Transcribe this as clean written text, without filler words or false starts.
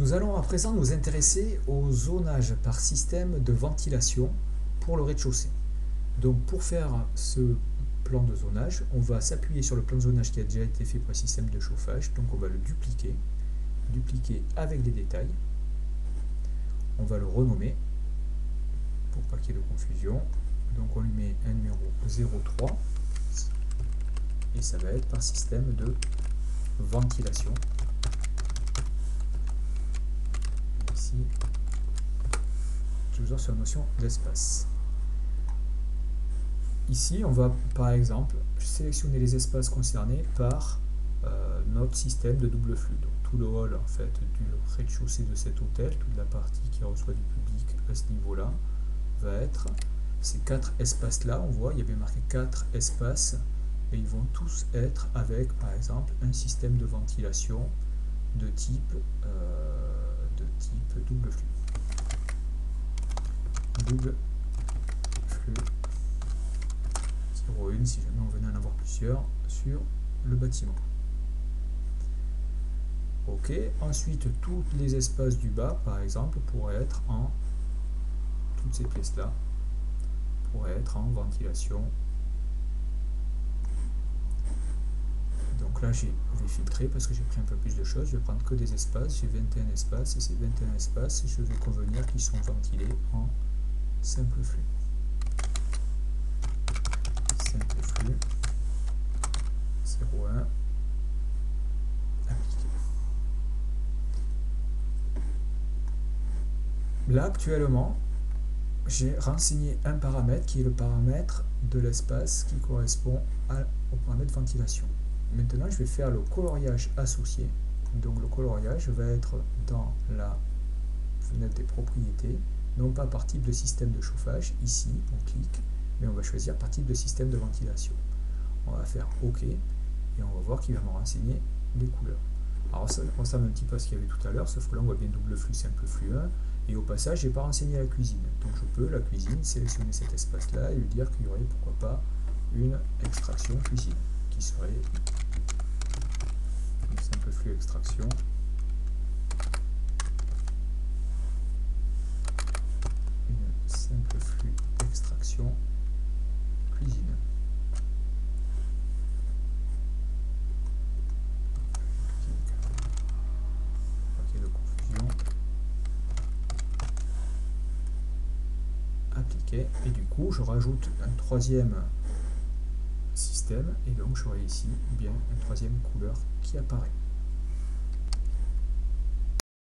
Nous allons à présent nous intéresser au zonage par système de ventilation pour le rez-de-chaussée. Donc pour faire ce plan de zonage, on va s'appuyer sur le plan de zonage qui a déjà été fait pour le système de chauffage. Donc on va le dupliquer avec les détails. On va le renommer pour pas qu'il y ait de confusion. Donc on lui met un numéro 03 et ça va être par système de ventilation. Ici, toujours sur la notion d'espace. Ici, on va par exemple sélectionner les espaces concernés par notre système de double flux. Donc tout le hall en fait du rez-de-chaussée de cet hôtel, toute la partie qui reçoit du public à ce niveau-là, va être ces 4 espaces-là. On voit, il y avait marqué 4 espaces et ils vont tous être avec par exemple un système de ventilation de type double flux. Double flux 0,1 si jamais on venait en avoir plusieurs sur le bâtiment. Ok, ensuite tous les espaces du bas par exemple pourraient être en toutes ces pièces là pourraient être en ventilation. Donc là je vais filtrer parce que j'ai pris un peu plus de choses, je vais prendre que des espaces, j'ai 21 espaces et ces 21 espaces je vais convenir qu'ils sont ventilés en simple flux. Simple flux 0,1 appliqué. Là actuellement j'ai renseigné un paramètre qui est le paramètre de l'espace qui correspond au paramètre ventilation. Maintenant je vais faire le coloriage associé. Donc le coloriage va être dans la fenêtre des propriétés, non pas par type de système de chauffage, ici on clique, mais on va choisir par type de système de ventilation. On va faire OK et on va voir qu'il va me renseigner les couleurs. Alors ça ressemble un petit peu à ce qu'il y avait tout à l'heure, sauf que là on voit bien double flux, simple flux 1, et au passage je n'ai pas renseigné la cuisine. Donc je peux, la cuisine, sélectionner cet espace-là et lui dire qu'il y aurait pourquoi pas une extraction cuisine, qui serait une simple flux extraction. Une simple flux extraction cuisine. De confusion. Appliqué. Et du coup, je rajoute un troisième système et donc j'aurai ici bien une troisième couleur qui apparaît.